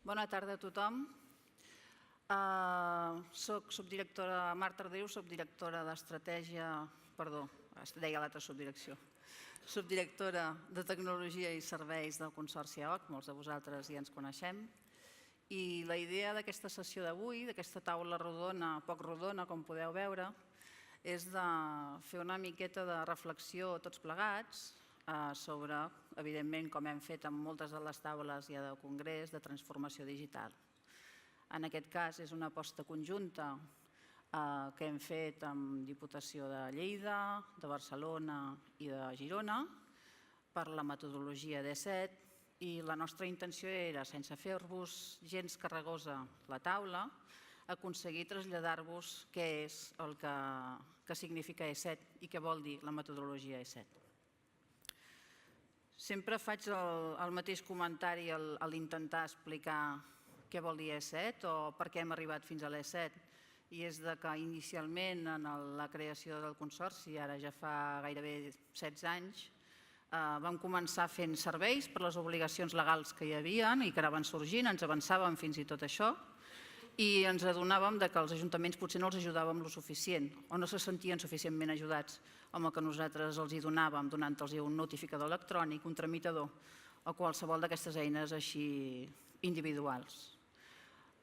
Bona tarda a tothom. Soc subdirectora Marta Arderiu, subdirectora d'Estratègia, perdó, deia l'altra subdirecció, subdirectora de Tecnologia i Serveis del Consorci EOC, molts de vosaltres ja ens coneixem. I la idea d'aquesta sessió d'avui, d'aquesta taula rodona, poc rodona, com podeu veure, és de fer una miqueta de reflexió tots plegats sobre, evidentment, com hem fet amb moltes de les taules ja del Congrés, de transformació digital. En aquest cas és una aposta conjunta que hem fet amb Diputació de Lleida, de Barcelona i de Girona per la metodologia D7 i la nostra intenció era, sense fer-vos gens carregosa la taula, aconseguir traslladar-vos què és el que significa E7 i què vol dir la metodologia E7. Sempre faig el mateix comentari a l'intentar explicar què vol dir E7 o per què hem arribat fins a l'E7. I és que inicialment en la creació del Consorci, ara ja fa gairebé 16 anys, vam començar fent serveis per les obligacions legals que hi havia i que anaven sorgint, ens avançàvem fins i tot això, i ens adonàvem que els ajuntaments potser no els ajudàvem el suficient o no se sentien suficientment ajudats amb el que nosaltres els donàvem, donant-los un notificador electrònic, un tramitador o qualsevol d'aquestes eines així individuals.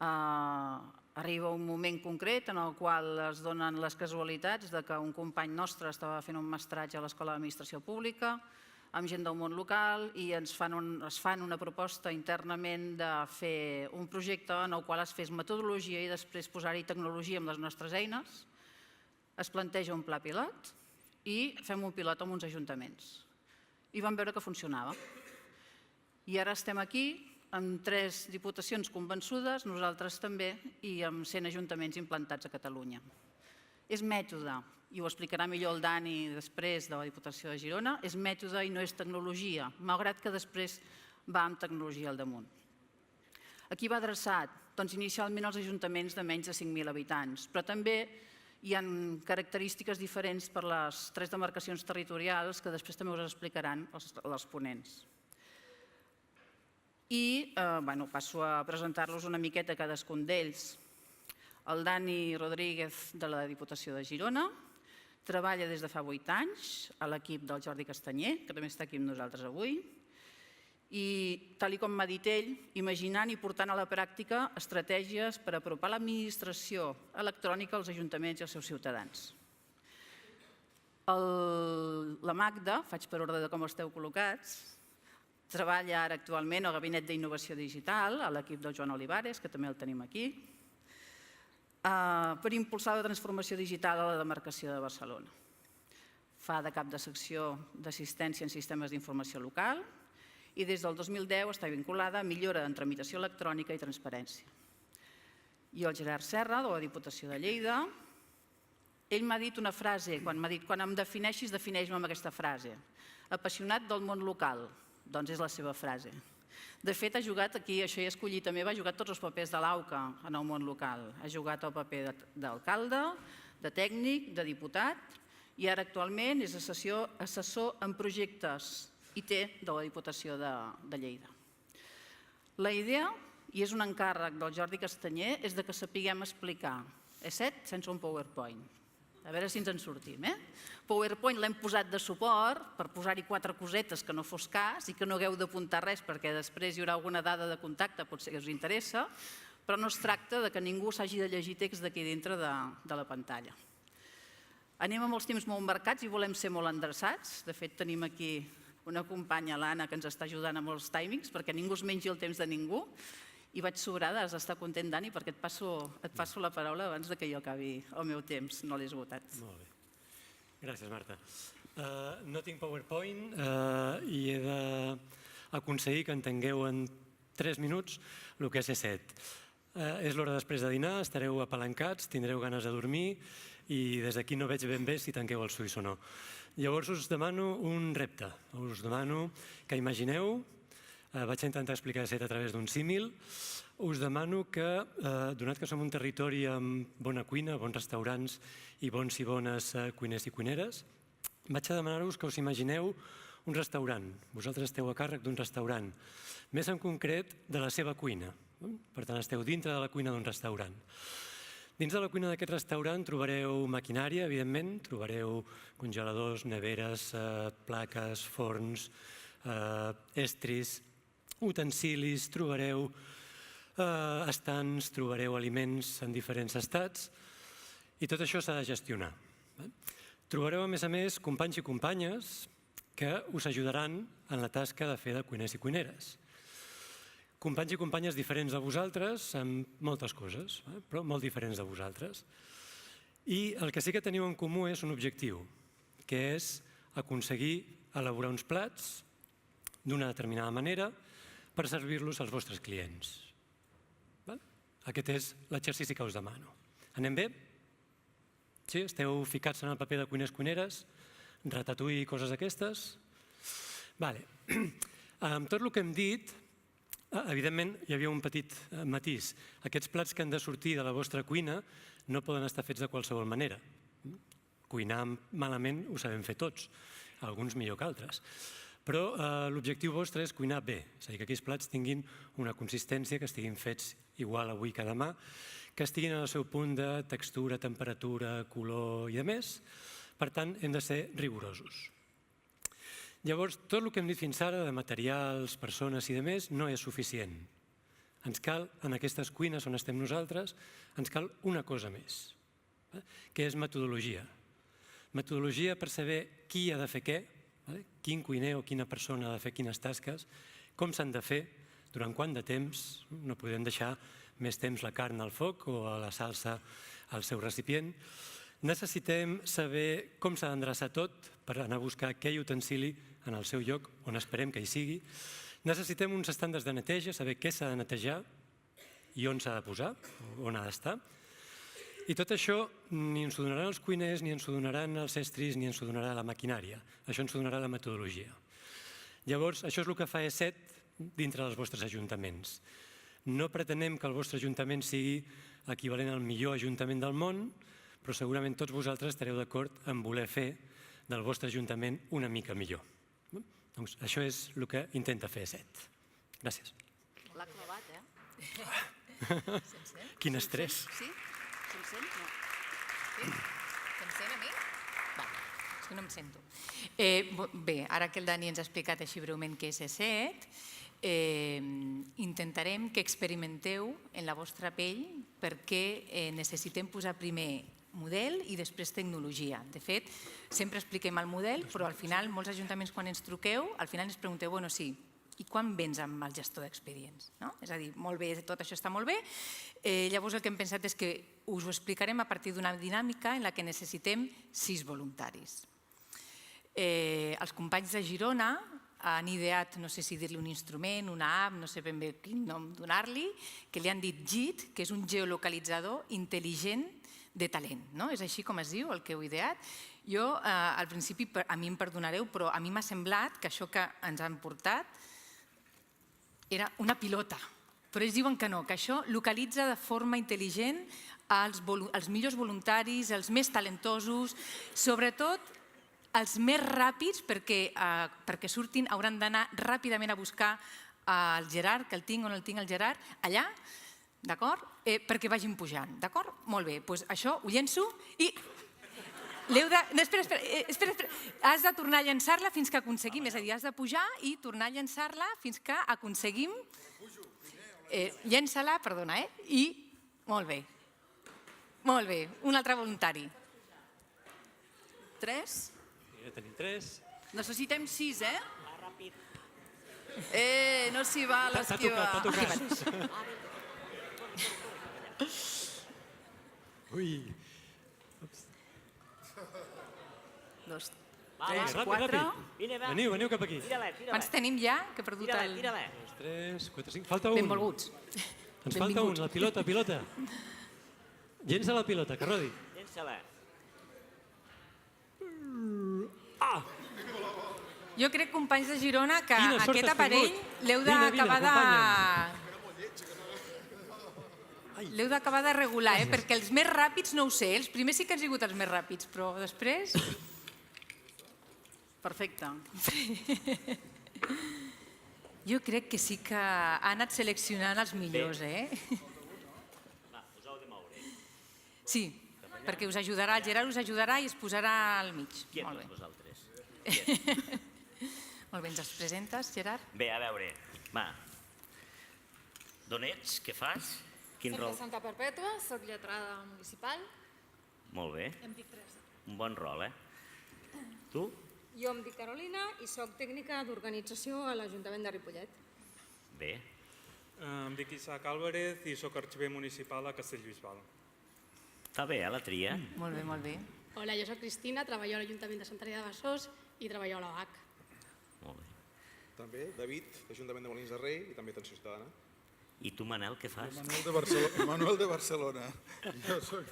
Arriba un moment concret en el qual es donen les casualitats que un company nostre estava fent un mestratge a l'Escola d'Administració Pública amb gent del món local i ens fan una proposta internament de fer un projecte en el qual es fes metodologia i després posar-hi tecnologia amb les nostres eines. Es planteja un pla pilot i fem un pilot amb uns ajuntaments. I vam veure que funcionava. I ara estem aquí amb 3 diputacions convençudes, nosaltres també, i amb 100 ajuntaments implantats a Catalunya. És mètode, i ho explicarà millor el Dani després de la Diputació de Girona, és mètode i no és tecnologia, malgrat que després va amb tecnologia al damunt. A qui va adreçat? Doncs inicialment als ajuntaments de menys de 5.000 habitants, però també hi ha característiques diferents per les 3 demarcacions territorials que després també us explicaran els ponents. I passo a presentar-los una miqueta cadascun d'ells. El Dani Rodríguez, de la Diputació de Girona, treballa des de fa 8 anys a l'equip del Jordi Castanyer, que també està aquí amb nosaltres avui, i, tal com m'ha dit ell, imaginant i portant a la pràctica estratègies per apropar l'administració electrònica als ajuntaments i als seus ciutadans. La Magda, faig per ordre de com esteu col·locats, treballa ara actualment al Gabinet d'Innovació Digital, a l'equip del Joan Olivares, que també el tenim aquí, per impulsar la transformació digital a la demarcació de Barcelona. Fa de cap de secció d'assistència en sistemes d'informació local i des del 2010 està vinculada a millora en tramitació electrònica i transparència. I el Gerard Serra, de la Diputació de Lleida, ell m'ha dit una frase, quan m'ha dit quan em defineixis, defineix-me amb aquesta frase. Apassionat del món local, doncs és la seva frase. De fet, ha jugat aquí, això ja he escollit també, va jugar tots els papers de l'AUCA en el món local. Ha jugat el paper d'alcalde, de tècnic, de diputat i ara actualment és assessor en projectes IT de la Diputació de Lleida. La idea, i és un encàrrec del Jordi Castanyer, és que sapiguem explicar E7 sense un PowerPoint. A veure si ens en sortim. PowerPoint l'hem posat de suport per posar-hi 4 cosetes que no fos cas i que no hagueu d'apuntar res perquè després hi haurà alguna dada de contacte, potser que us interessa, però no es tracta que ningú s'hagi de llegir text d'aquí dintre de la pantalla. Anem amb els temps molt marcats i volem ser molt endreçats. De fet, tenim aquí una companya, l'Anna, que ens està ajudant amb els timings perquè ningú es mengi el temps de ningú. I vaig sobrada, has d'estar content, Dani, perquè et passo la paraula abans que jo acabi el meu temps, no l'he esgotat. Molt bé. Gràcies, Marta. No tinc PowerPoint i he d'aconseguir que entengueu en 3 minuts el que és E7. És l'hora després de dinar, estareu apalancats, tindreu ganes de dormir i des d'aquí no veig ben bé si tanqueu els ulls o no. Llavors us demano un repte. Us demano que imagineu. Vaig intentar explicar E7 a través d'un símil. Us demano que, donat que som un territori amb bona cuina, bons restaurants i bons i bones cuiners i cuineres, vaig a demanar-vos que us imagineu un restaurant. Vosaltres esteu a càrrec d'un restaurant, més en concret de la seva cuina. Per tant, esteu dintre de la cuina d'un restaurant. Dins de la cuina d'aquest restaurant trobareu maquinària, evidentment, trobareu congeladors, neveres, plaques, forns, estris, utensilis, trobareu estants, trobareu aliments en diferents estats i tot això s'ha de gestionar. Trobareu, a més, companys i companyes que us ajudaran en la tasca de fer de cuiners i cuineres. Companys i companyes diferents de vosaltres en moltes coses, però molt diferents de vosaltres. I el que sí que teniu en comú és un objectiu, que és aconseguir elaborar uns plats d'una determinada manera per servir-los als vostres clients. Aquest és l'exercici que us demano. Anem bé? Sí? Esteu ficats en el paper de cuiners-cuineres? Ratatouille i coses d'aquestes? Vale. Amb tot el que hem dit, evidentment, hi havia un petit matís. Aquests plats que han de sortir de la vostra cuina no poden estar fets de qualsevol manera. Cuinar malament ho sabem fer tots, alguns millor que altres. Però l'objectiu vostre és cuinar bé, és a dir, que aquells plats tinguin una consistència, que estiguin fets igual avui que demà, que estiguin en el seu punt de textura, temperatura, color i demés. Per tant, hem de ser rigorosos. Llavors, tot el que hem dit fins ara de materials, persones i demés no és suficient. Ens cal, en aquestes cuines on estem nosaltres, ens cal una cosa més, que és metodologia. Metodologia per saber qui ha de fer què, quin cuiner o quina persona ha de fer quines tasques, com s'han de fer, durant quant de temps, no podem deixar més temps la carn al foc o la salsa al seu recipient. Necessitem saber com s'ha d'endreçar tot per anar a buscar aquell utensili en el seu lloc on esperem que hi sigui. Necessitem uns estàndards de neteja, saber què s'ha de netejar i on s'ha de posar, on ha d'estar. I tot això ni ens ho donaran els cuiners, ni ens ho donaran els estris, ni ens ho donarà la maquinària. Això ens ho donarà la metodologia. Llavors, això és el que fa ESET dintre dels vostres ajuntaments. No pretenem que el vostre ajuntament sigui equivalent al millor ajuntament del món, però segurament tots vosaltres estareu d'acord en voler fer del vostre ajuntament una mica millor. Doncs això és el que intenta fer ESET. Gràcies. L'ha clavat, Quin estrès. Sí? Se'm sent? No. Sí? Se'm sent a mi? Va, és que no em sento. Bé, ara que el Dani ens ha explicat així breument què és ESET, intentarem que experimenteu en la vostra pell perquè necessitem posar primer model i després tecnologia. De fet, sempre expliquem el model, però al final, molts ajuntaments quan ens truqueu, al final ens pregunteu, bueno, sí, i quan vens amb el gestor d'expedients? És a dir, molt bé, tot això està molt bé. Llavors el que hem pensat és que us ho explicarem a partir d'una dinàmica en la que necessitem 6 voluntaris. Els companys de Girona han ideat, no sé si dir-li un instrument, una app, no sé ben bé quin nom donar-li, que li han dit JIT, que és un geolocalitzador intel·ligent de talent. És així com es diu, el que heu ideat. Jo, al principi, a mi em perdonareu, però a mi m'ha semblat que això que ens han portat era una pilota, però ells diuen que no, que això localitza de forma intel·ligent els millors voluntaris, els més talentosos, sobretot els més ràpids, perquè surtin, hauran d'anar ràpidament a buscar el Gerard, que el tinc o no el tinc, el Gerard, allà, d'acord? Perquè vagin pujant, d'acord? Molt bé, doncs això ho llenço i... No, espera, has de tornar a llançar-la fins que aconseguim, és a dir, has de pujar i tornar a llançar-la fins que aconseguim... Llença-la, perdona, i... Molt bé, un altre voluntari. 3. Ja tenim 3. Necessitem 6, Va, ràpid. No s'hi val esquivar. T'ha tocat. Ui. 2, Ràpid, 3, 4. Veniu cap aquí. Quants tenim ja? Que he perdut el... 2, 3, 4, 5. Falta un. Benvolguts. Ens falta un, la pilota. Llença la pilota, que rodi. Llença-la. Jo crec, companys de Girona, que Quina sort aquest has aparell tingut. l'heu d'acabar de regular, perquè els més ràpids no ho sé, els primers sí que han sigut els més ràpids, però després... Perfecte. Jo crec que sí que ha anat seleccionant els millors, eh? Us heu de moure. Sí, perquè us ajudarà, el Gerard us ajudarà i es posarà al mig. Quietos Molt bé. vosaltres. Molt bé, ens els presentes, Gerard? Bé, a veure, va. D'on ets? Què fas? Quin Soc rol? de Santa Perpètua, soc lletrada municipal. Molt bé. Em dic Teresa. Un bon rol, Tu? Jo em dic Carolina i soc tècnica d'organització a l'Ajuntament de Ripollet. Bé. Em dic Isaac Álvarez i sóc arxiver municipal a Castellbisbal. Està bé, la tria? Molt bé, molt bé. Hola, jo soc Cristina, treballo a l'Ajuntament de Sant Adrià de Besòs i treballo a l'OAC. Molt bé. També, David, d'Ajuntament de Molins de Rei i també Atenció Ciutadana. I tu, Manel, què fas? Manuel de Barcelona. Jo soc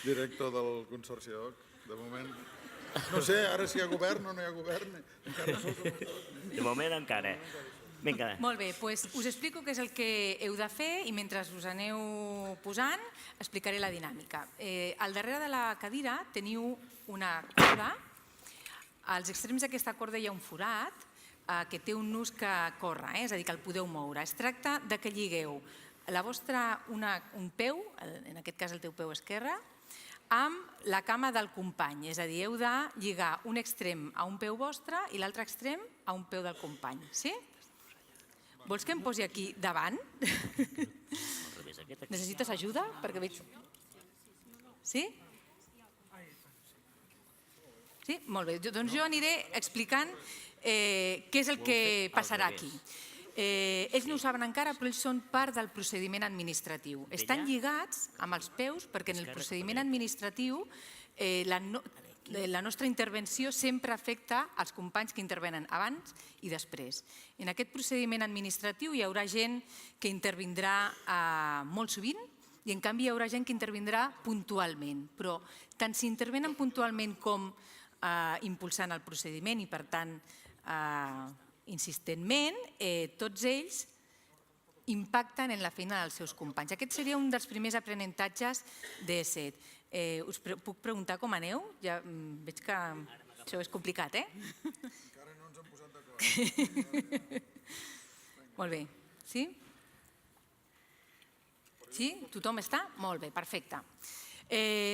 director del Consorci OC. De moment, no sé ara si hi ha govern o no hi ha govern. Encara no sé com està. De moment encara. Vinga. Molt bé, doncs us explico què és el que heu de fer i mentre us aneu posant explicaré la dinàmica. Al darrere de la cadira teniu una corda. Als extrems d'aquesta corda hi ha un forat que té un nus que corre, és a dir, que el podeu moure. Es tracta de que lligueu un peu, en aquest cas el teu peu esquerre, amb la cama del company, és a dir, heu de lligar un extrem a un peu vostre i l'altre extrem a un peu del company. Sí? Vols que em posi aquí davant? Necessites ajuda? Perquè veig... Sí? Sí? Molt bé. Doncs jo aniré explicant què és el que passarà aquí. Ells no ho saben encara, però ells són part del procediment administratiu. Estan lligats amb els peus perquè en el procediment administratiu la nostra intervenció sempre afecta els companys que intervenen abans i després. En aquest procediment administratiu hi haurà gent que intervindrà molt sovint i en canvi hi haurà gent que intervindrà puntualment. Però tant si intervenen puntualment com impulsant el procediment i per tant insistentment, tots ells impacten en la feina dels seus companys. Aquest seria un dels primers aprenentatges d'ESET. Us puc preguntar com aneu? Ja veig que això és complicat, eh? Encara no ens hem posat d'acord. Molt bé. Sí? Sí? Tothom està? Molt bé, perfecte.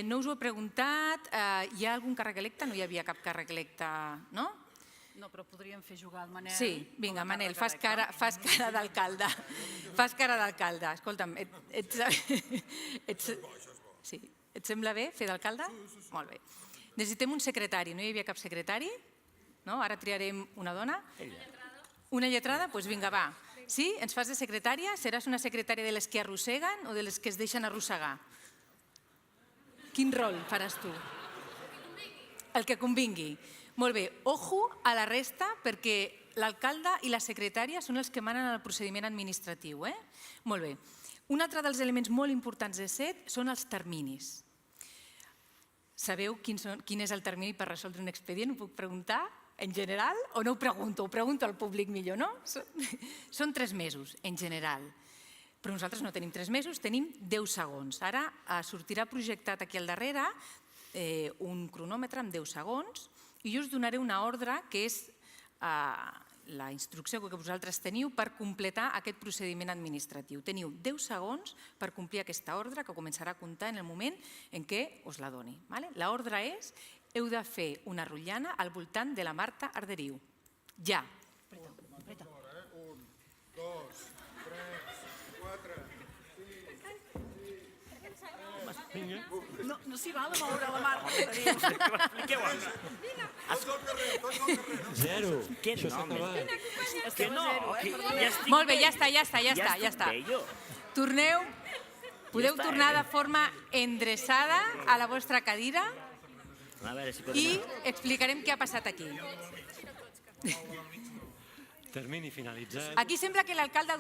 No us ho he preguntat. Hi ha algun càrrec electe? No hi havia cap càrrec electe, no? No, però podríem fer jugar el Manel. Sí, vinga, Manel, fas cara d'alcalde. Fas cara d'alcalde. Escolta'm, sí. Et sembla bé fer d'alcalde? Molt bé. Necessitem un secretari. No hi havia cap secretari? No? Ara triarem una dona? Una lletrada? Doncs vinga, va. Sí? Ens fas de secretària? Seràs una secretària de les que arrosseguen o de les que es deixen arrossegar? Quin rol faràs tu? El que convingui. Molt bé, ojo a la resta perquè l'alcalde i la secretària són els que manen el procediment administratiu. Molt bé. Un altre dels elements molt importants de SET són els terminis. Sabeu quin és el termini per resoldre un expedient? Ho puc preguntar en general o no ho pregunto? Ho pregunto al públic millor, no? Són 3 mesos, en general. Però nosaltres no tenim 3 mesos, tenim 10 segons. Ara sortirà projectat aquí al darrere un cronòmetre amb 10 segons i jo us donaré una ordre que és la instrucció que vosaltres teniu per completar aquest procediment administratiu. Teniu 10 segons per complir aquesta ordre que començarà a comptar en el moment en què us la doni. L'ordre és: heu de fer una rotllana al voltant de la Marta Arderiu. Ja. 1, 2, 3, 4, 5... No s'hi val a moure la Marta. Tots al carrer, tots al carrer. Zero. Què Això s'ha no, acabat. Que no, ja estic Molt bé, bé. ja està. bé, jo. Torneu, podeu està, tornar de forma endreçada a la vostra cadira A veure si i podem... explicarem què ha passat aquí. Termini finalitzat. Aquí sembla que l'alcalde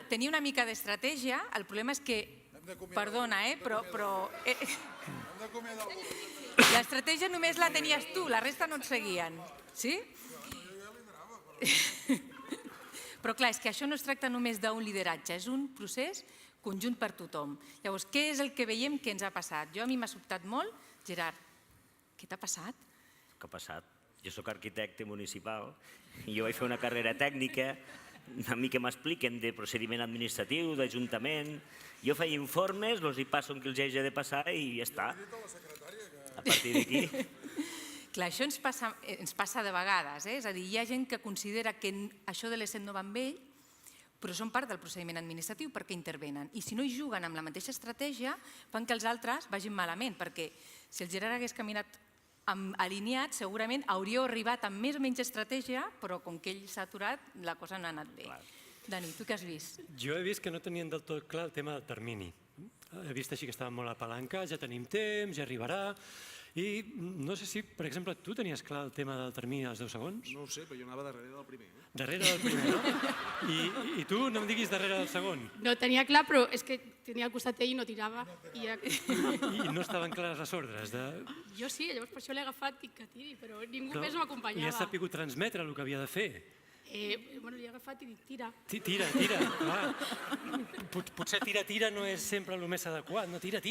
tenia una mica d'estratègia, el problema és que, perdona, però Hem d'acomiadar algú. l'estratègia només la tenies tu, la resta no et seguien. Sí? Però clar, és que això no es tracta només d'un lideratge, és un procés conjunt per tothom. Llavors, què és el que veiem que ens ha passat? A mi m'ha sobtat molt. Gerard, què t'ha passat? Què ha passat? Jo sóc arquitecte municipal i jo vaig fer una carrera tècnica a mi que m'expliquen de procediment administratiu, d'ajuntament. Jo faig informes, els hi passo el que els hagi de passar i ja està. A partir d'aquí... Clar, això ens passa de vegades, és a dir, hi ha gent que considera que això de l'ESET no va amb ell, però són part del procediment administratiu perquè intervenen. I si no hi juguen amb la mateixa estratègia, fan que els altres vagin malament, perquè si el Gerard hagués caminat alineat, segurament hauríeu arribat amb més o menys estratègia, però com que ell s'ha aturat, la cosa no ha anat bé. Dani, tu què has vist? Jo he vist que no tenien del tot clar el tema del termini. He vist així que estaven molt apalancats, ja tenim temps, ja arribarà. I no sé si, per exemple, tu tenies clar el tema del termini dels 10 segons? No ho sé, però jo anava darrere del primer. Darrere del primer, no? I tu no em diguis darrere del segon. No tenia clar, però és que tenia al costat ell i no tirava. I no estaven clares les ordres. Jo sí, llavors per això l'he agafat i que tiri, però ningú més I m'acompanyava. has sabut transmetre el que havia de fer. Bueno, l'he agafat i dic, tira. Tira, clar. Potser tira no és sempre el més adequat, no, tira.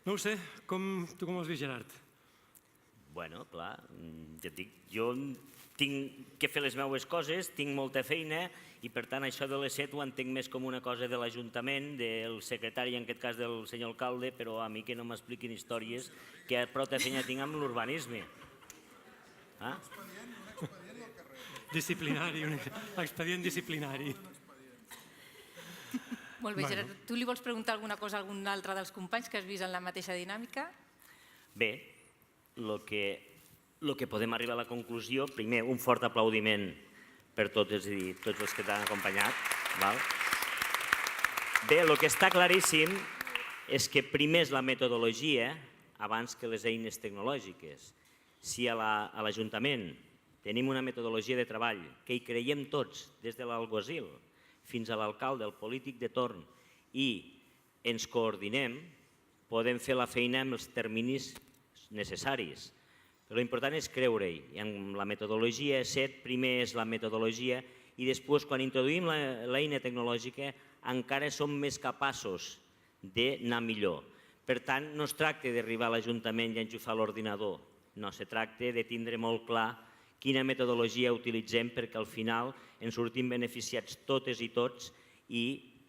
No ho sé, tu com ho has vist, Gerard? Bueno, clar, ja et dic, jo tinc que fer les meves coses, tinc molta feina i per tant això de l'ESET ho entenc més com una cosa de l'Ajuntament, del secretari, en aquest cas del senyor alcalde, però a mi que no m'expliquin històries que prou de feina tinc amb l'urbanisme. Disciplinari, un expedient disciplinari. Molt bé, Gerard, tu li vols preguntar alguna cosa a algun altre dels companys que has vist en la mateixa dinàmica? Bé, el que podem arribar a la conclusió, primer, un fort aplaudiment per tots els que t'han acompanyat. Bé, el que està claríssim és que primer és la metodologia abans que les eines tecnològiques. Si a l'Ajuntament tenim una metodologia de treball que hi creiem tots, des de l'alguacil fins a l'alcalde, el polític de torn, i ens coordinem, podem fer la feina amb els terminis necessaris. Però l'important és creure-hi. I amb la metodologia ESET, primer és la metodologia i després, quan introduïm l'eina tecnològica, encara som més capaços d'anar millor. Per tant, no es tracta d'arribar a l'Ajuntament i enxufar l'ordinador. No, se tracta de tindre molt clar quina metodologia utilitzem perquè al final ens sortim beneficiats totes i tots i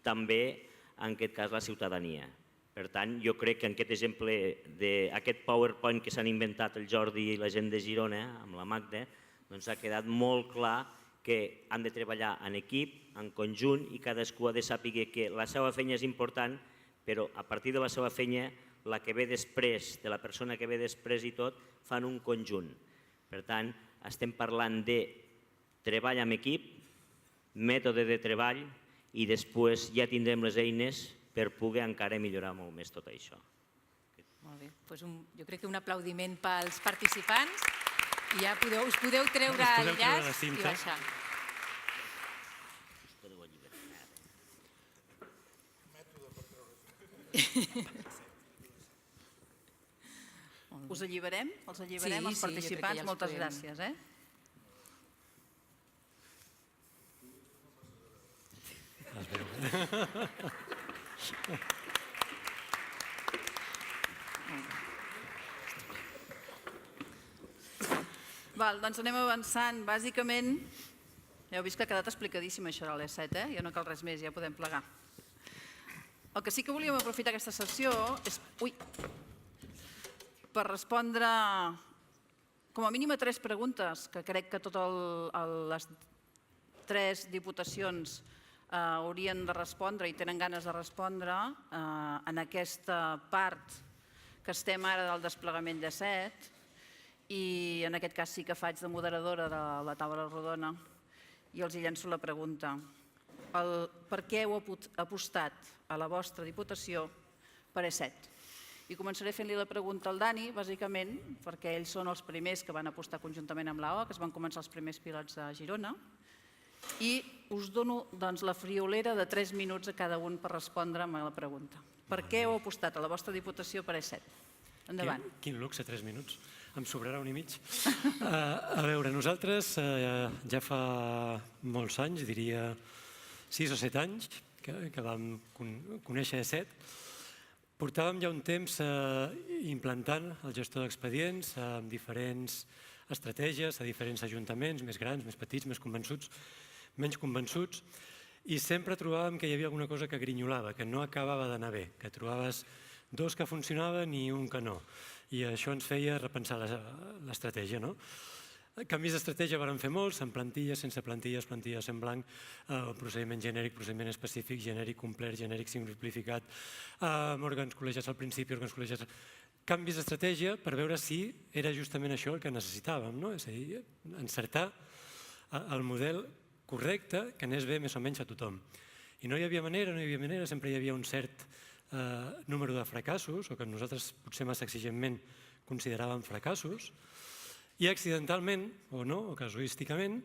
també, en aquest cas, la ciutadania. Per tant, jo crec que en aquest exemple d'aquest PowerPoint que s'han inventat el Jordi i la gent de Girona, amb la Magda, doncs ha quedat molt clar que han de treballar en equip, en conjunt, i cadascú ha de saber que la seva feina és important, però a partir de la seva feina, la que ve després, de la persona que ve després i tot, fan un conjunt. Per tant, estem parlant de treball amb equip, mètode de treball i després ja tindrem les eines per poder encara millorar molt més tot això. Molt bé, jo crec que un aplaudiment pels participants i ja us podeu treure el llaç i baixar. Us alliberem? Els alliberem, Sí, els sí, jo crec que participants. ja els Moltes podem. gràcies. Doncs anem avançant. Bàsicament, ja heu vist que ha quedat explicadíssim això de l'ESET, ja no cal res més, ja podem plegar. El que sí que volíem aprofitar aquesta sessió és per respondre com a mínim a 3 preguntes que crec que totes les 3 diputacions haurien de respondre i tenen ganes de respondre en aquesta part que estem ara del desplegament d'ESET, i en aquest cas sí que faig de moderadora de la taula rodona i els llenço la pregunta. Per què heu apostat a la vostra diputació per ESET? I començaré fent-li la pregunta al Dani, bàsicament, perquè ells són els primers que van apostar conjuntament amb l'AO, que es van començar els primers pilots a Girona, i us dono la friolera de 3 minuts a cada un per respondre'm a la pregunta. Per què heu apostat a la vostra diputació per ESET? Endavant. Quin luxe, 3 minuts. Em sobrarà 1 i mig. A veure, nosaltres ja fa molts anys, diria 6 o 7 anys, que vam conèixer ESET, portàvem ja un temps implantant el gestor d'expedients amb diferents estratègies a diferents ajuntaments, més grans, més petits, més convençuts, menys convençuts, i sempre trobàvem que hi havia alguna cosa que grinyolava, que no acabava d'anar bé, que trobaves dos que funcionaven i un que no. I això ens feia repensar l'estratègia, no? Canvis d'estratègia varen fer molts, amb plantilles, sense plantilles, plantilles en blanc, procediment genèric, procediment específic, genèric complet, genèric simplificat, òrgans col·legiats al principi, òrgans col·legiats... Canvis d'estratègia per veure si era justament això el que necessitàvem, no? És a dir, encertar el model correcte que anés bé més o menys a tothom. I no hi havia manera, sempre hi havia un cert número de fracassos, o que nosaltres potser massa exigentment consideràvem fracassos, i accidentalment, o no, o casuísticament,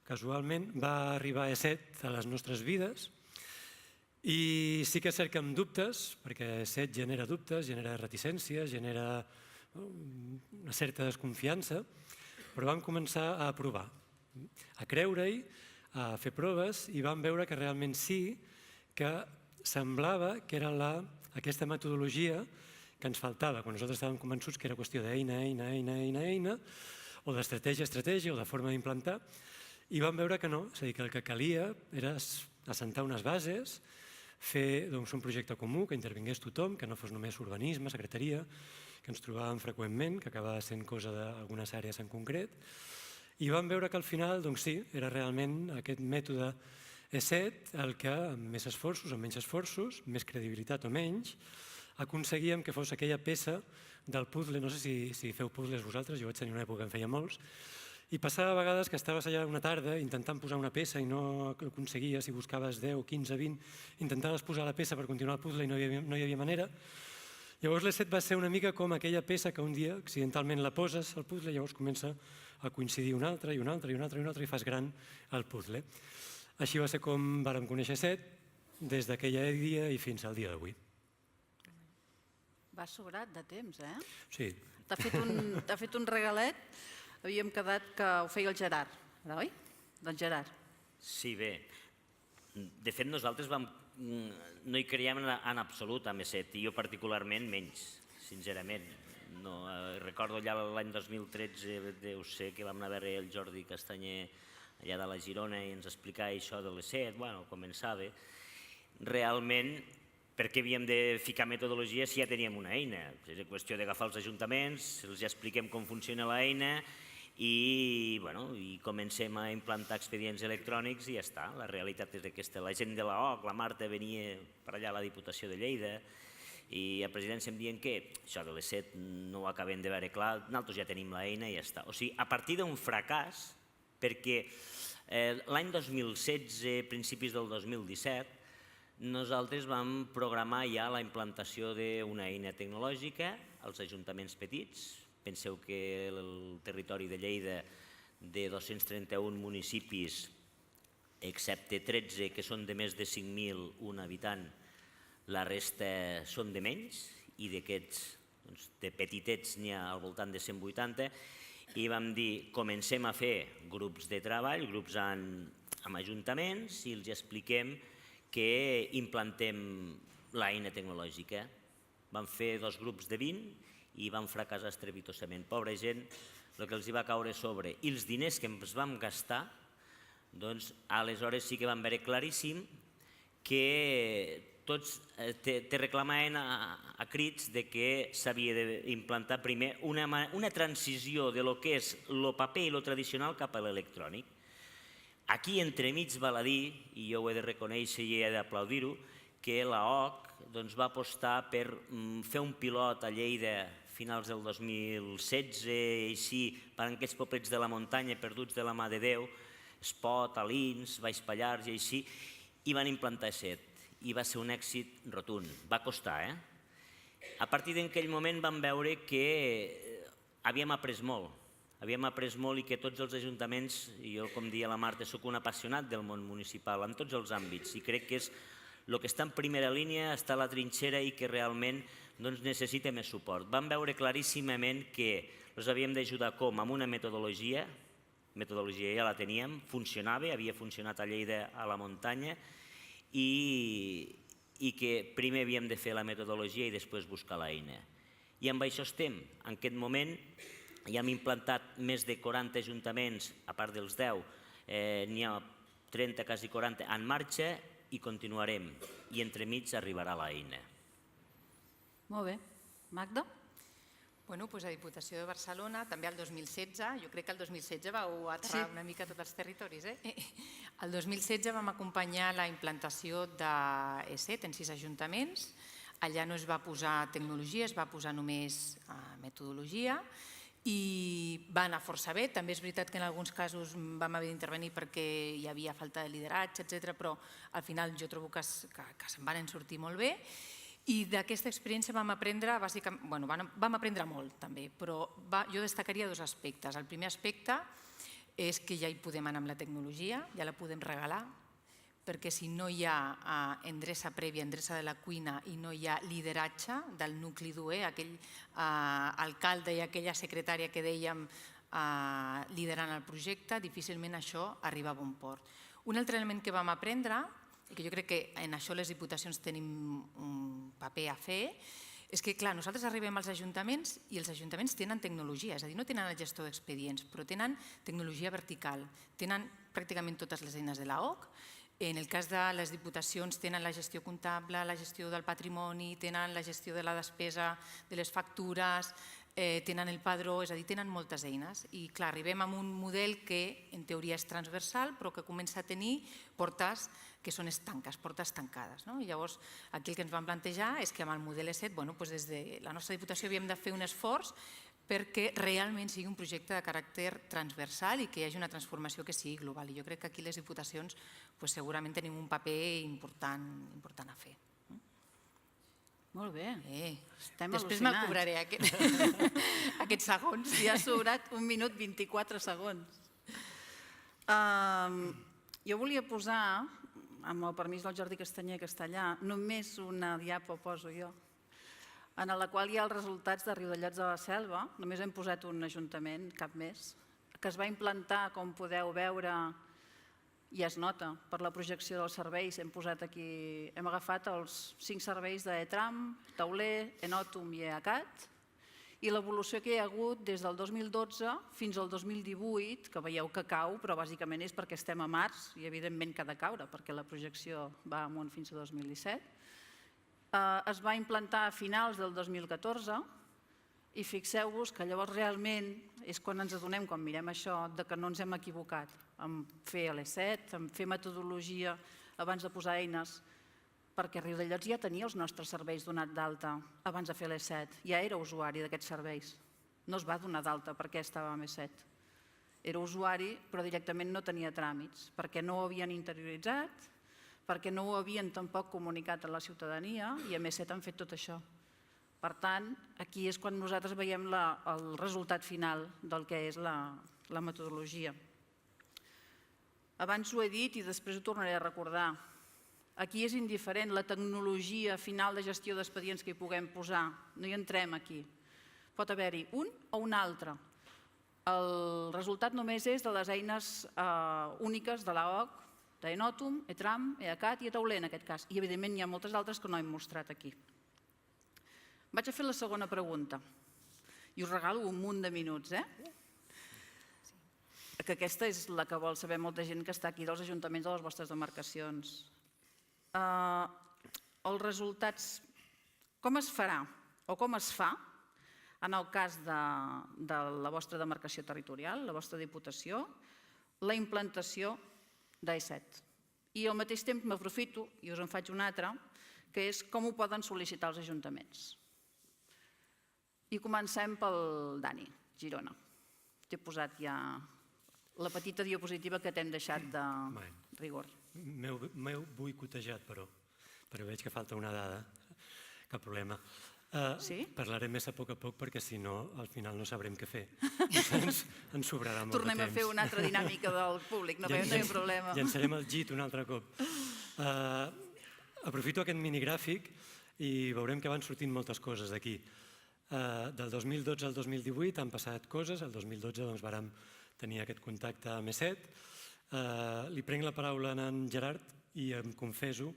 casualment, va arribar E7 a les nostres vides, i sí que és cert que amb dubtes, perquè E7 genera dubtes, genera reticències, genera una certa desconfiança, però vam començar a provar, a creure-hi, a fer proves, i vam veure que realment sí, que semblava que era aquesta metodologia que ens faltava, quan nosaltres estàvem convençuts que era qüestió d'eina, o d'estratègia, o de forma d'implantar, i vam veure que no, és a dir, que el que calia era assentar unes bases, fer un projecte comú, que intervingués tothom, que no fos només urbanisme, secretaria, que ens trobàvem freqüentment, que acabava sent cosa d'algunes àrees en concret, i vam veure que al final, doncs sí, era realment aquest mètode E7 el que, amb més esforços, amb menys esforços, més credibilitat o menys, aconseguíem que fos aquella peça del puzzle, no sé si feu puzzles vosaltres, jo vaig tenir una època que en feia molts, i passava a vegades que estaves allà una tarda intentant posar una peça i no aconseguies, i buscaves 10, 15, 20, intentaves posar la peça per continuar el puzzle i no hi havia manera. Llavors l'E7 va ser una mica com aquella peça que un dia accidentalment la poses al puzzle i llavors comença a coincidir una altra i una altra i una altra i una altra i fas gran el puzzle. Així va ser com vàrem conèixer E7 des d'aquell dia i fins al dia d'avui. Va sobrat de temps, eh? Sí. T'ha fet un regalet. Havíem quedat que ho feia el Gerard, oi? Doncs Gerard. Sí, bé. De fet, nosaltres no hi creiem en absolut amb E7, i jo particularment menys, sincerament. Recordo ja l'any 2013, deu ser, que vam anar a veure el Jordi Castanyer allà de la Girona i ens explicava això de l'E7, començava. Realment, per què havíem de ficar metodologia si ja teníem una eina? És qüestió d'agafar els ajuntaments, els expliquem com funciona l'eina i comencem a implantar expedients electrònics i ja està. La realitat és aquesta. La gent de l'AOC, la Marta, venia per allà a la Diputació de Lleida i a presidència em diuen que això de l'E7 no ho acabem de veure clar, nosaltres ja tenim l'eina i ja està. O sigui, a partir d'un fracàs, perquè l'any 2016, principis del 2017, nosaltres vam programar ja la implantació d'una eina tecnològica als ajuntaments petits. Penseu que el territori de Lleida, de 231 municipis, excepte 13 que són de més de 5.001 habitants, la resta són de menys, i d'aquests, de petitets, n'hi ha al voltant de 180, i vam dir, comencem a fer grups de treball, grups amb ajuntaments, i els expliquem que implantem l'eina tecnològica. Vam fer 2 grups de 20 i vam fracassar estrepitosament. Pobra gent, el que els va caure a sobre. I els diners que ens vam gastar, doncs aleshores sí que vam veure claríssim que tots te reclamaven a crits que s'havia d'implantar primer una transició de lo que és el paper i lo tradicional cap a l'electrònic. Aquí entremig val a dir, i jo ho he de reconèixer i he d'aplaudir-ho, que l'AOC va apostar per fer un pilot a Lleida a finals del 2016, així, per aquests poblets de la muntanya perduts de la mà de Déu, Espot, Alins, Baix Pallars i així, i van implantar E7. I va ser un èxit rotund. Va costar, A partir d'aquell moment vam veure que havíem après molt. Havíem après molt i que tots els ajuntaments, i jo, com deia la Marta, soc un apassionat del món municipal en tots els àmbits i crec que és el que està en primera línia, està a la trinxera i que realment necessita més suport. Vam veure claríssimament que els havíem d'ajudar com? Amb una metodologia ja la teníem, funcionava, havia funcionat a Lleida a la muntanya i que primer havíem de fer la metodologia i després buscar l'eina. I amb això estem. En aquest moment ja hem implantat més de 40 ajuntaments, a part dels 10, n'hi ha 30, quasi 40 en marxa i continuarem. I entremig arribarà l'eina. Molt bé. Magda? Bueno, doncs a Diputació de Barcelona, també el 2016, jo crec que el 2016 vau aterrar una mica tots els territoris. El 2016 vam acompanyar la implantació d'E7 en 6 ajuntaments. Allà no es va posar tecnologia, es va posar només metodologia i va anar força bé. També és veritat que en alguns casos vam haver d'intervenir perquè hi havia falta de lideratge, etc. però al final jo trobo que se'n van sortir molt bé. I d'aquesta experiència vam aprendre, vam aprendre molt també, però jo destacaria 2 aspectes. El primer aspecte és que ja hi podem anar amb la tecnologia, ja la podem regalar, perquè si no hi ha endreça prèvia, endreça de la cuina i no hi ha lideratge del nucli dur, aquell alcalde i aquella secretària que dèiem liderant el projecte, difícilment això arriba a bon port. Un altre element que vam aprendre, i que jo crec que en això les diputacions tenim un paper a fer, és que, clar, nosaltres arribem als ajuntaments i els ajuntaments tenen tecnologia, és a dir, no tenen el gestor d'expedients, però tenen tecnologia vertical, tenen pràcticament totes les eines de l'AOC. En el cas de les diputacions tenen la gestió comptable, la gestió del patrimoni, tenen la gestió de la despesa, de les factures, tenen el padró, és a dir, tenen moltes eines. I, clar, arribem a un model que en teoria és transversal, però que comença a tenir portes que són estanques, portes tancades. I llavors, aquí el que ens vam plantejar és que amb el model E7, des de la nostra Diputació havíem de fer un esforç perquè realment sigui un projecte de caràcter transversal i que hi hagi una transformació que sigui global. I jo crec que aquí les diputacions segurament tenim un paper important a fer. Molt bé. Estem després me'l al·lucinats. cobraré, aquests segons. Ja ha sobrat 1 minut 24 segons. Jo volia posar, amb el permís del Jordi Castanyer, que està allà, només una diapo poso jo, en la qual hi ha els resultats de Riudellots de la Selva. Només hem posat un ajuntament, cap més, que es va implantar, com podeu veure, i es nota per la projecció dels serveis. Hem agafat els 5 serveis d'ETRAM, Tauler, Enòtum i EACAT, i l'evolució que hi ha hagut des del 2012 fins al 2018, que veieu que cau, però bàsicament és perquè estem a març i evidentment que ha de caure, perquè la projecció va amunt fins a 2017. Es va implantar a finals del 2014 i fixeu-vos que llavors realment és quan ens adonem, quan mirem això, que no ens hem equivocat en fer l'E7, en fer metodologia abans de posar eines, perquè Riudellots ja tenia els nostres serveis donat d'alta abans de fer l'E7, ja era usuari d'aquests serveis. No es va donar d'alta perquè estava amb E7. Era usuari, però directament no tenia tràmits, perquè no ho havien interioritzat, perquè no ho havien tampoc comunicat a la ciutadania i amb E7 han fet tot això. Per tant, aquí és quan nosaltres veiem el resultat final del que és la metodologia. Abans ho he dit i després ho tornaré a recordar. Aquí és indiferent la tecnologia final de gestió d'expedients que hi puguem posar. No hi entrem aquí. Pot haver-hi un o un altre. El resultat només és de les eines úniques de l'AOC, d'Enòtum, ETRAM, EACAT i Tauler en aquest cas. I evidentment hi ha moltes altres que no hem mostrat aquí. Vaig a fer la segona pregunta. I us regalo un munt de minuts, que aquesta és la que vol saber molta gent que està aquí dels ajuntaments de les vostres demarcacions. Els resultats, com es farà o com es fa en el cas de la vostra demarcació territorial, la vostra diputació, la implantació d'E7. I al mateix temps m'aprofito i us en faig una altra, que és com ho poden sol·licitar els ajuntaments. I comencem pel Dani, Girona. T'he posat ja la petita diapositiva que t'hem deixat de rigor. M'heu boicotejat, però veig que falta una dada. Cap problema. Parlaré més a poc perquè si no, al final no sabrem què fer. Ens sobrarà molt de temps. Tornem a fer una altra dinàmica del públic, no tenim problema. Llançarem el JIT un altre cop. Aprofito aquest minigràfic i veurem que van sortint moltes coses d'aquí. Del 2012 al 2018 han passat coses. El 2012 vàrem tenir aquest contacte amb E7. Li prenc la paraula a en Gerard i em confesso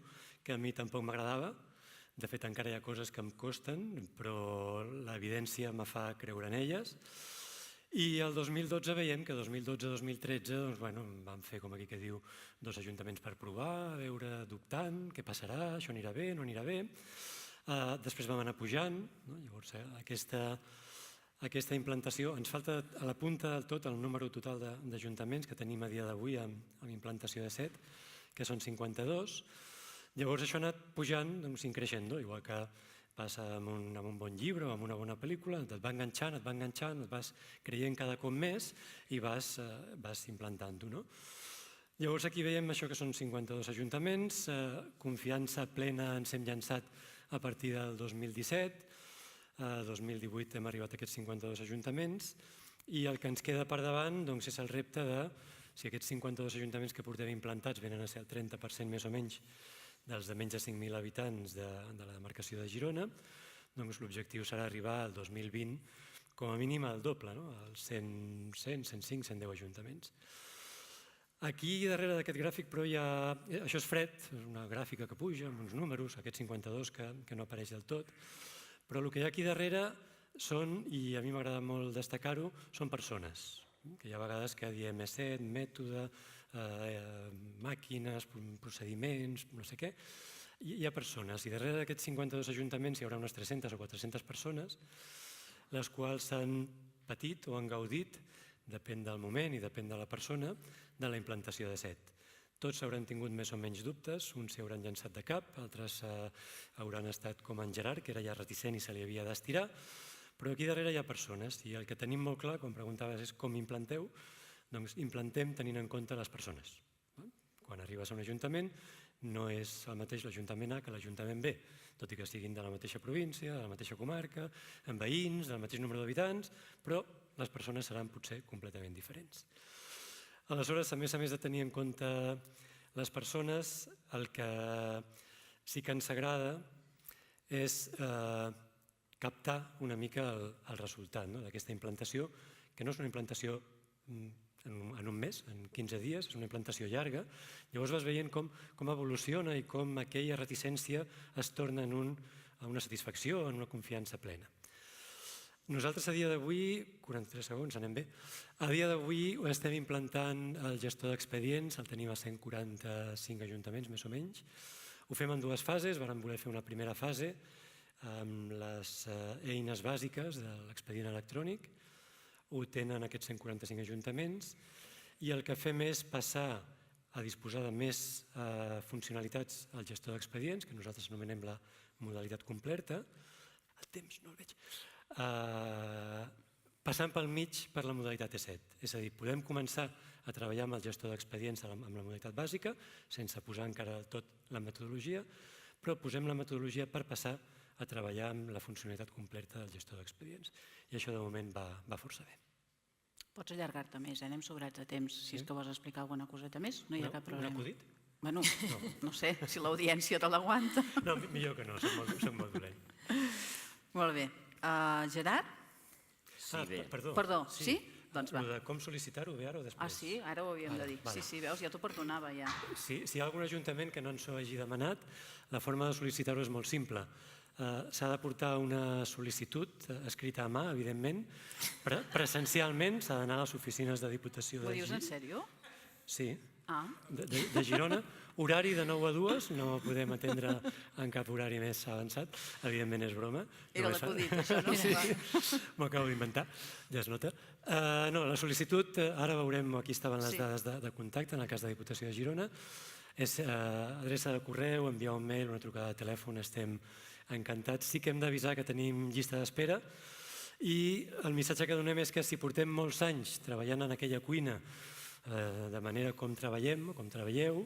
que a mi tampoc m'agradava. De fet, encara hi ha coses que em costen, però l'evidència me fa creure en elles. I el 2012 veiem que 2012-2013 vam fer, com aquí que diu, 2 ajuntaments per provar, a veure, dubtant, què passarà, això anirà bé, no anirà bé. Després vam anar pujant, llavors aquesta implantació, ens falta a la punta del tot el número total d'ajuntaments que tenim a dia d'avui amb implantació de 7, que són 52. Llavors això ha anat pujant, increixendo, igual que passa amb un bon llibre o amb una bona pel·lícula, et va enganxant, et vas creient cada cop més i vas implantant-ho. Llavors aquí veiem això que són 52 ajuntaments, confiança plena ens hem llançat a partir del 2017, 2018 hem arribat a aquests 52 ajuntaments i el que ens queda per davant és el repte de, si aquests 52 ajuntaments que portem implantats venen a ser el 30% més o menys dels de menys de 5.000 habitants de la demarcació de Girona, doncs l'objectiu serà arribar al 2020 com a mínim al doble, als 100, 105, 110 ajuntaments. Aquí darrere d'aquest gràfic, però això és fred, és una gràfica que puja amb uns números, aquests 52 que no apareix del tot, però el que hi ha aquí darrere són, i a mi m'agrada molt destacar-ho, són persones, que hi ha vegades que diem ESET, mètode, màquines, procediments, no sé què. Hi ha persones, i darrere d'aquests 52 ajuntaments hi haurà unes 300 o 400 persones, les quals han patit o han gaudit, depèn del moment i depèn de la persona, de la implantació de 7. Tots hauran tingut més o menys dubtes, uns s'hi hauran llançat de cap, altres hauran estat com en Gerard, que era ja reticent i se li havia d'estirar, però aquí darrere hi ha persones i el que tenim molt clar, quan preguntaves és com implanteu, doncs implantem tenint en compte les persones. Quan arribes a un ajuntament no és el mateix l'Ajuntament A que l'Ajuntament B, tot i que siguin de la mateixa província, de la mateixa comarca, amb veïns, del mateix número d'habitants, però les persones seran potser completament diferents. Aleshores, a més de tenir en compte les persones, el que sí que ens agrada és captar una mica el resultat d'aquesta implantació, que no és una implantació en un mes, en 15 dies, és una implantació llarga. Llavors vas veient com evoluciona i com aquella reticència es torna en una satisfacció, en una confiança plena. Nosaltres a dia d'avui, 43 segons, anem bé, a dia d'avui estem implantant el gestor d'expedients, el tenim a 145 ajuntaments més o menys. Ho fem en 2 fases, vam voler fer una primera fase amb les eines bàsiques de l'expedient electrònic, ho tenen aquests 145 ajuntaments i el que fem és passar a disposar de més funcionalitats al gestor d'expedients, que nosaltres anomenem la modalitat completa. El temps no el veig. Passant pel mig per la modalitat E7. És a dir, podem començar a treballar amb el gestor d'expedients amb la modalitat bàsica, sense posar encara del tot la metodologia, però posem la metodologia per passar a treballar amb la funcionalitat completa del gestor d'expedients. I això de moment va força bé. Pots allargar-te més, anem sobrats de temps. Si és que vols explicar alguna coseta més, no hi ha cap problema. Un acudit? Bueno, no sé, si l'audiència te l'aguanta. No, millor que no, soc molt dolent. Molt bé. Gerard? Sí, bé. Perdó, sí? Doncs va. Com sol·licitar-ho, bé, ara o després? Ah, sí? Ara ho havíem de dir. Sí, veus, ja t'ho perdonava, ja. Si hi ha algun ajuntament que no ens ho hagi demanat, la forma de sol·licitar-ho és molt simple. S'ha de portar una sol·licitud escrita a mà, evidentment. Presencialment s'ha d'anar a les oficines de Diputació de Girona. Ho dius en sèrio? Sí, de Girona. Horari de 9 a 2, no podem atendre en cap horari més avançat. Evidentment és broma. Era l'acudit, això, no? Sí, m'ho acabo d'inventar, ja es nota. No, la sol·licitud, ara veurem, aquí estaven les dades de contacte, en el cas de Diputació de Girona. És adreça de correu, enviar un mail, una trucada de telèfon, estem encantats. Sí que hem d'avisar que tenim llista d'espera i el missatge que donem és que si portem molts anys treballant en aquella cuina de manera com treballem, com treballeu,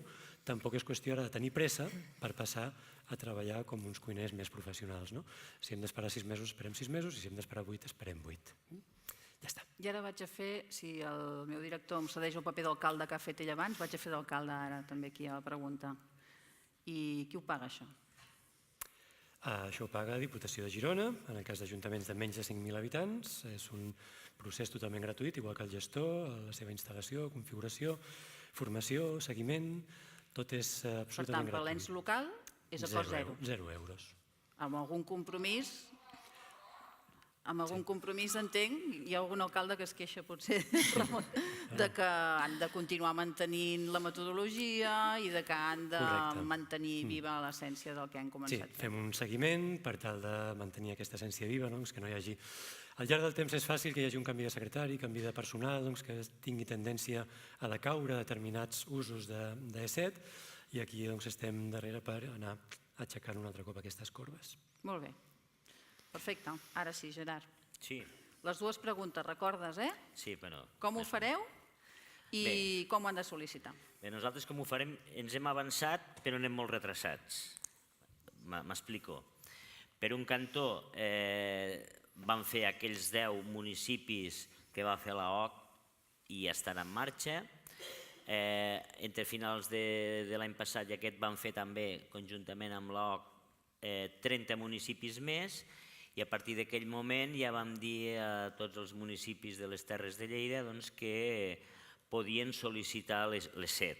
tampoc és qüestió de tenir pressa per passar a treballar com uns cuiners més professionals. Si hem d'esperar 6 mesos, esperem 6 mesos, i si hem d'esperar 8, esperem 8. Ja està. I ara vaig a fer, si el meu director em cedeix el paper d'alcalde que ha fet ell abans, vaig a fer d'alcalde ara, també aquí a la pregunta. I qui ho paga, això? Això ho paga Diputació de Girona, en el cas d'ajuntaments de menys de 5.000 habitants. És un procés totalment gratuït, igual que el gestor, la seva instal·lació, configuració, formació, seguiment, tot és absolutament gratuït. Per tant, per l'ens local és a cost zero. 0 euros. Amb algun compromís amb algun compromís entenc, hi ha algun alcalde que es queixa potser, Ramon, de que han de continuar mantenint la metodologia i de que han de mantenir viva l'essència del que han Sí, començat. fem un seguiment per tal de mantenir aquesta essència viva, que no hi hagi... Al llarg del temps és fàcil que hi hagi un canvi de secretari, canvi de personal, que tingui tendència a decaure determinats usos d'E7 i aquí estem darrere per anar aixecant un altre cop aquestes corbes. Molt bé. Perfecte. Ara sí, Gerard. Sí, Les dues preguntes, recordes, sí, però... Com ho fareu i com ho han de sol·licitar? Bé, nosaltres com ho farem, ens hem avançat però anem molt retrasats. M'explico. Per un cantó vam fer aquells 10 municipis que va fer l'OC i ja estan en marxa. Entre finals de l'any passat i aquest vam fer també, conjuntament amb l'OC, 30 municipis més i a partir d'aquell moment ja vam dir a tots els municipis de les Terres de Lleida que podien sol·licitar les 7.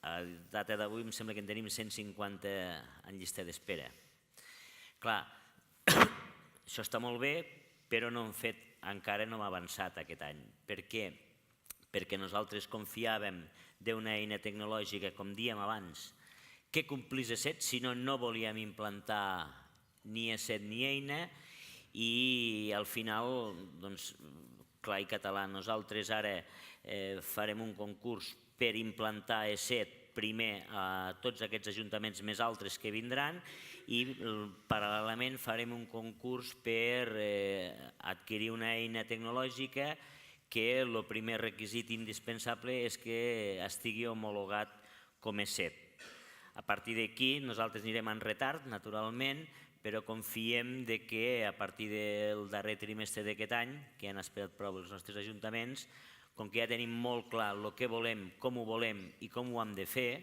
A data d'avui em sembla que en tenim 150 en llista d'espera. Clar, això està molt bé, però no hem fet, encara no hem avançat aquest any. Per què? Perquè nosaltres confiàvem d'una eina tecnològica, com dèiem abans, que complís E7, si no, no volíem implantar ni E7 ni eina i al final, doncs, clar i català, nosaltres ara farem un concurs per implantar E7 primer a tots aquests ajuntaments més altres que vindran i paral·lelament farem un concurs per adquirir una eina tecnològica que el primer requisit indispensable és que estigui homologat com E7. A partir d'aquí nosaltres anirem en retard, naturalment, però confiem que a partir del darrer trimestre d'aquest any, que han esperat prou els nostres ajuntaments, com que ja tenim molt clar el que volem, com ho volem i com ho hem de fer,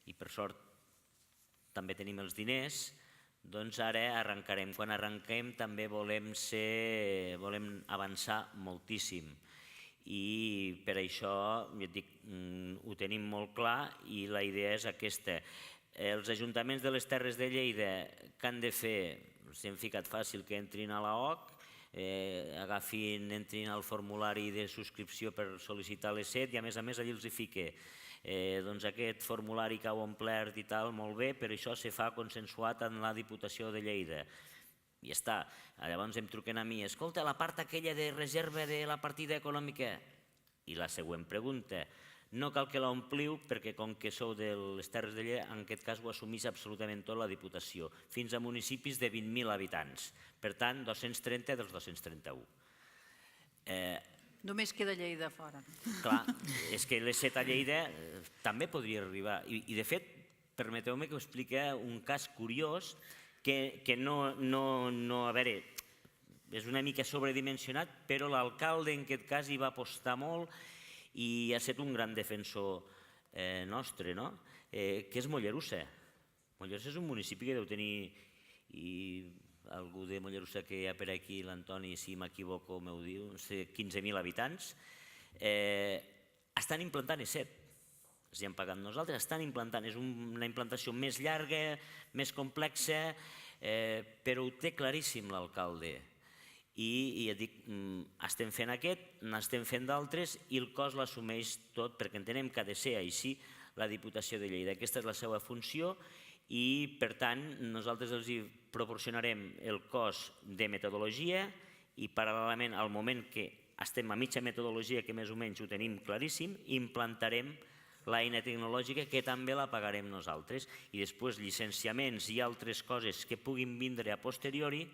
i per sort també tenim els diners, doncs ara arrencarem. Quan arrenquem també volem avançar moltíssim i per això, ja et dic, ho tenim molt clar i la idea és aquesta. Els ajuntaments de les Terres de Lleida que han de fer, si hem ficat fàcil que entrin a l'OC, entrin al formulari de subscripció per sol·licitar l'E7 i a més allà els hi fica doncs aquest formulari que heu omplert i tal, molt bé, però això se fa consensuat amb la Diputació de Lleida. I ja està. Llavors em truquen a mi, escolta, la part aquella de reserva de la partida econòmica. I la següent pregunta, no cal que l'ompliu perquè com que sou de les Terres de Lleida, en aquest cas ho assumís absolutament tot la Diputació, fins a municipis de 20.000 habitants. Per tant, 230 dels 231. Només queda Lleida fora. Clar, és que l'E7 a Lleida també podria arribar. I de fet, permeteu-me que us expliqui un cas curiós que no, a veure, és una mica sobredimensionat, però l'alcalde en aquest cas hi va apostar molt i ha estat un gran defensor nostre, que és Mollerussa. Mollerussa és un municipi que deu tenir, i algú de Mollerussa que hi ha per aquí, l'Antoni, si m'equivoco m'ho diu, 15.000 habitants, estan implantant E7. Els hi hem pagat nosaltres, estan implantant. És una implantació més llarga, més complexa, però ho té claríssim l'alcalde. I ja dic, estem fent aquest, n'estem fent d'altres i el cost l'assumeix tot perquè entenem que ha de ser així la Diputació de Lleida. Aquesta és la seva funció i, per tant, nosaltres els proporcionarem el cost de metodologia i, paral·lelament, al moment que estem a mitja metodologia, que més o menys ho tenim claríssim, implantarem l'eina tecnològica que també la pagarem nosaltres. I després llicenciaments i altres coses que puguin vindre a posteriori,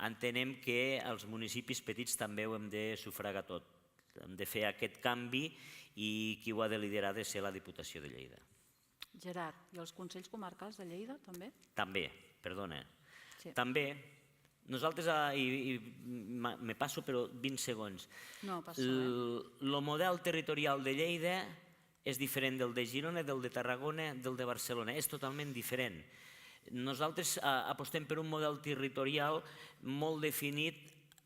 entenem que els municipis petits també ho hem de sufragar tot. Hem de fer aquest canvi i qui ho ha de liderar ha de ser la Diputació de Lleida. Gerard, i els Consells Comarcals de Lleida també? També, perdona. Sí. També, nosaltres, i me passo però 20 segons, No, passa el model territorial de Lleida és diferent del de Girona, del de Tarragona, del de Barcelona, és totalment diferent. Nosaltres apostem per un model territorial molt definit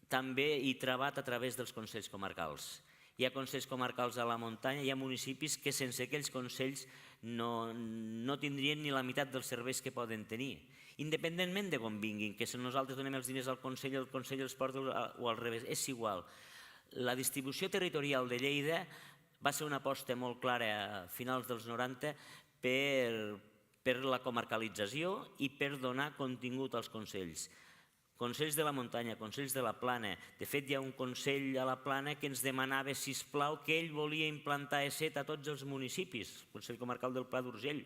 també i travat a través dels consells comarcals. Hi ha consells comarcals a la muntanya, hi ha municipis que sense aquells consells no tindrien ni la meitat dels serveis que poden tenir. independentment de com vinguin, que si nosaltres donem els diners al Consell, el Consell els porta o al revés, és igual. La distribució territorial de Lleida va ser una aposta molt clara a finals dels 90 per la comarcalització i per donar contingut als consells. Consells de la muntanya, consells de la plana. De fet, hi ha un consell a la plana que ens demanava, sisplau, que ell volia implantar ESET a tots els municipis, el Consell Comarcal del Pla d'Urgell.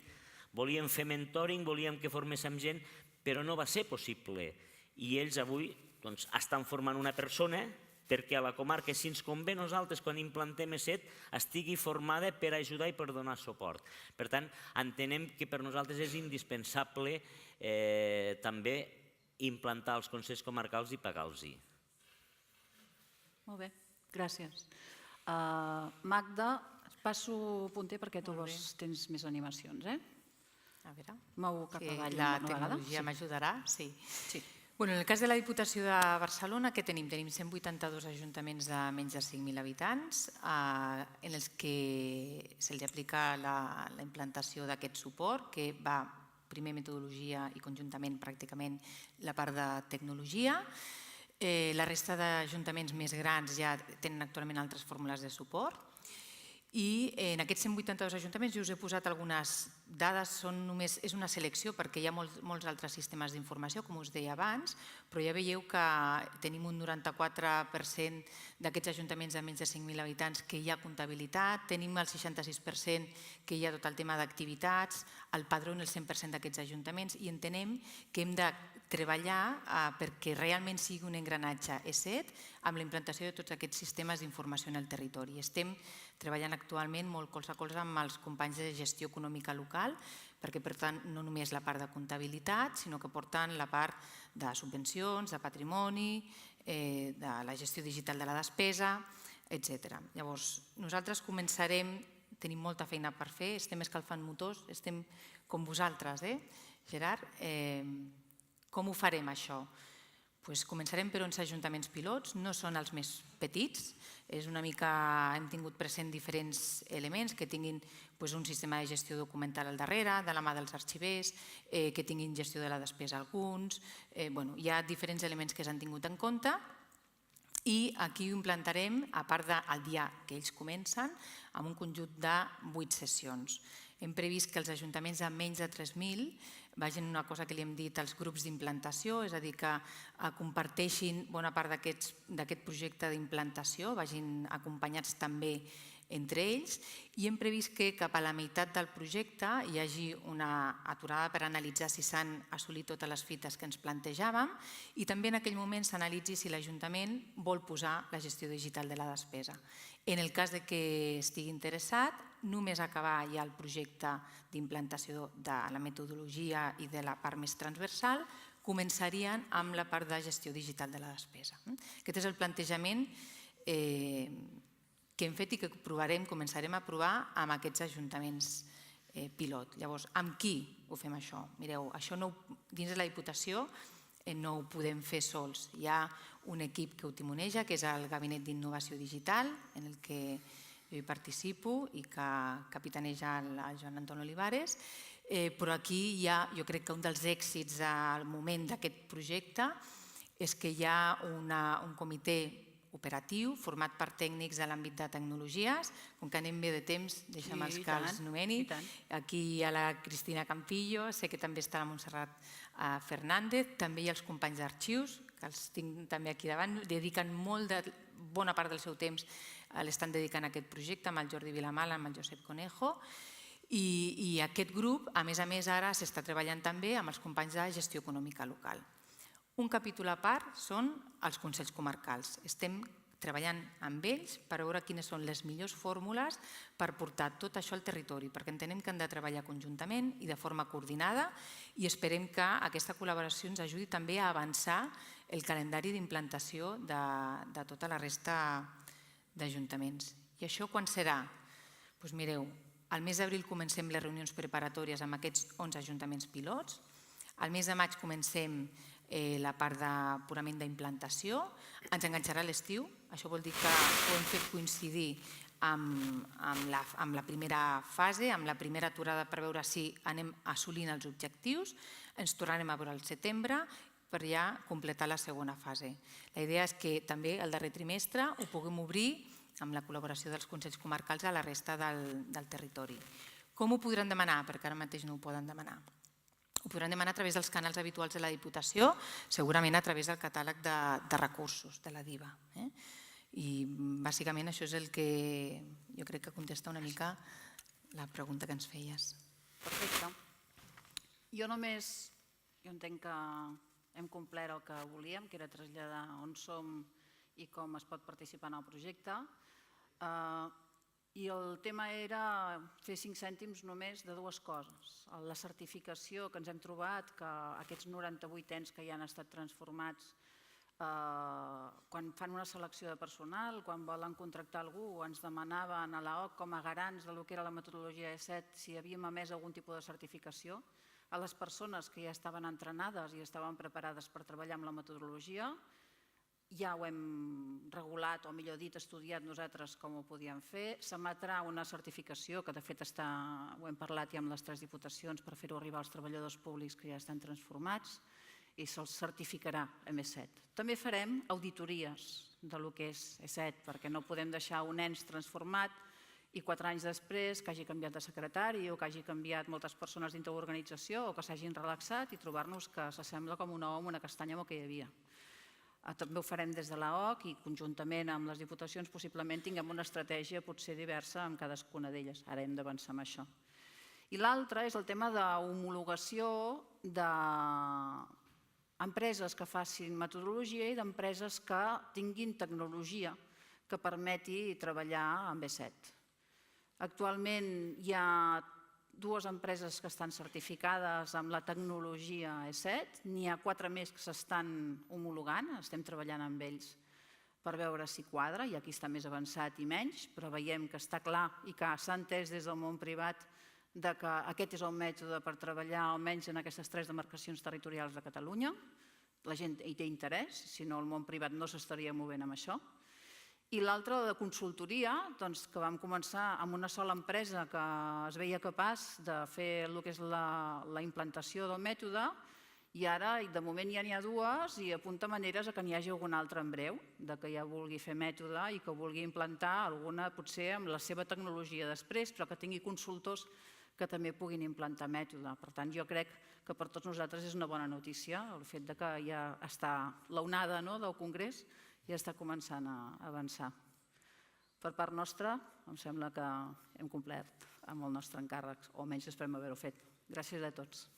Volíem fer mentoring, volíem que forméssim gent, però no va ser possible. I ells avui estan formant una persona perquè a la comarca, si ens convé nosaltres, quan implantem ESET, estigui formada per ajudar i per donar suport. Per tant, entenem que per nosaltres és indispensable també implantar els consells comarcals i pagar-los-hi. Molt bé, gràcies. Magda, et passo punter perquè tu tens més animacions, A veure, Mou cap avall la una vegada. tecnologia m'ajudarà? Sí. Sí. En el cas de la Diputació de Barcelona, què tenim? Tenim 182 ajuntaments de menys de 5.000 habitants en els que se'ls aplica la implantació d'aquest suport, que va primer metodologia i conjuntament pràcticament la part de tecnologia. La resta d'ajuntaments més grans ja tenen actualment altres fórmules de suport. I en aquests 182 ajuntaments jo us he posat algunes dades, és una selecció perquè hi ha molts altres sistemes d'informació, com us deia abans, però ja veieu que tenim un 94% d'aquests ajuntaments de menys de 5.000 habitants que hi ha comptabilitat, tenim el 66% que hi ha tot el tema d'activitats, el padró en el 100% d'aquests ajuntaments i entenem que hem de treballar perquè realment sigui un engranatge ESET amb la implantació de tots aquests sistemes d'informació en el territori. Estem treballant actualment molt colze a colze amb els companys de gestió econòmica local, perquè per tant no només la part de comptabilitat, sinó que porten la part de subvencions, de patrimoni, de la gestió digital de la despesa, etc. Llavors, nosaltres començarem, tenim molta feina per fer, estem escalfant motors, estem com vosaltres, Gerard? Com ho farem, això? Començarem per uns ajuntaments pilots, no són els més petits, és una mica, hem tingut present diferents elements que tinguin un sistema de gestió documental al darrere, de la mà dels arxivers, que tinguin gestió de la despesa alguns, hi ha diferents elements que s'han tingut en compte i aquí ho implantarem, a part del dia que ells comencen, amb un conjunt de 8 sessions. Hem previst que els ajuntaments de menys de 3.000 vagin una cosa que li hem dit als grups d'implantació, és a dir, que comparteixin bona part d'aquest projecte d'implantació, vagin acompanyats també entre ells, i hem previst que cap a la meitat del projecte hi hagi una aturada per analitzar si s'han assolit totes les fites que ens plantejàvem i també en aquell moment s'analitzi si l'Ajuntament vol posar la gestió digital de la despesa. En el cas que estigui interessat, només acabar ja el projecte d'implantació de la metodologia i de la part més transversal, començarien amb la part de gestió digital de la despesa. Aquest és el plantejament que hem fet i que començarem a provar amb aquests ajuntaments pilot. Llavors, amb qui ho fem això? Mireu, això dins de la Diputació no ho podem fer sols. Hi ha un equip que ho timoneja, que és el Gabinet d'Innovació Digital, en el que jo hi participo i que capitaneja el Joan Anton Olivares, però aquí jo crec que un dels èxits al moment d'aquest projecte és que hi ha un comitè operatiu format per tècnics de l'àmbit de tecnologies. Com que anem bé de temps, deixa'm que els nomeni. Aquí hi ha la Cristina Campillo, sé que també està la Montserrat Fernández, també hi ha els companys d'arxius, que els tinc també aquí davant, dediquen bona part del seu temps, l'estan dedicant a aquest projecte amb el Jordi Vilamala, amb el Josep Conejo, i aquest grup, a més, ara s'està treballant també amb els companys de gestió econòmica local. Un capítol a part són els consells comarcals. Estem treballant amb ells per veure quines són les millors fórmules per portar tot això al territori, perquè entenem que han de treballar conjuntament i de forma coordinada i esperem que aquesta col·laboració ens ajudi també a avançar el calendari d'implantació de tota la resta d'ajuntaments. I això quan serà? Doncs mireu, al mes d'abril comencem les reunions preparatòries amb aquests 11 ajuntaments pilots, al mes de maig comencem la part purament d'implantació, ens enganxarà l'estiu, això vol dir que ho hem fet coincidir amb la primera fase, amb la primera aturada per veure si anem assolint els objectius. Ens tornarem a veure al setembre per ja completar la segona fase. La idea és que també el darrer trimestre ho puguem obrir amb la col·laboració dels Consells Comarcals a la resta del territori. Com ho podran demanar? Perquè ara mateix no ho poden demanar. Ho podran demanar a través dels canals habituals de la Diputació, segurament a través del catàleg de recursos de la DIVA. I bàsicament això és el que jo crec que contesta una mica la pregunta que ens feies. Perfecte. Jo entenc que hem complert el que volíem, que era traslladar on som i com es pot participar en el projecte. I el tema era fer 5 cèntims només de dues coses. La certificació que ens hem trobat, que aquests 98 ens que ja han estat transformats, quan fan una selecció de personal, quan volen contractar algú, ens demanaven a l'AOC com a garants del que era la metodologia E7 si havíem emès algun tipus de certificació a les persones que ja estaven entrenades i estaven preparades per treballar amb la metodologia. Ja ho hem regulat, o millor dit, estudiat nosaltres com ho podíem fer. S'emetrà una certificació, que de fet ho hem parlat ja amb les 3 diputacions per fer-ho arribar als treballadors públics que ja estan transformats, i se'ls certificarà amb E7. També farem auditories del que és E7, perquè no podem deixar un ens transformat i 4 anys després que hagi canviat de secretari o que hagi canviat moltes persones dintre l'organització o que s'hagin relaxat i trobar-nos que s'assembla com un ou amb una castanya amb el que hi havia. També ho farem des de l'AOC i conjuntament amb les diputacions possiblement tinguem una estratègia potser diversa amb cadascuna d'elles. Ara hem d'avançar amb això. I l'altre és el tema d'homologació d'empreses que facin metodologia i d'empreses que tinguin tecnologia que permeti treballar amb E7. Actualment hi ha 2 empreses que estan certificades amb la tecnologia E7, n'hi ha 4 més que s'estan homologant, estem treballant amb ells per veure si quadra, i aquí està més avançat i menys, però veiem que està clar i que s'ha entès des del món privat que aquest és el mètode per treballar almenys en aquestes 3 demarcacions territorials de Catalunya. La gent hi té interès, si no el món privat no s'estaria movent amb això. I l'altre, de consultoria, que vam començar amb una sola empresa que es veia capaç de fer el que és la implantació del mètode, i ara, de moment, ja n'hi ha 2 i apunta maneres que n'hi hagi alguna altra en breu, que ja vulgui fer mètode i que vulgui implantar alguna, potser amb la seva tecnologia després, però que tingui consultors que també puguin implantar mètode. Per tant, jo crec que per tots nosaltres és una bona notícia el fet que ja està l'onada del Congrés ja està començant a avançar. Per part nostra, em sembla que hem complert amb el nostre encàrrec, o almenys esperem haver-ho fet. Gràcies a tots.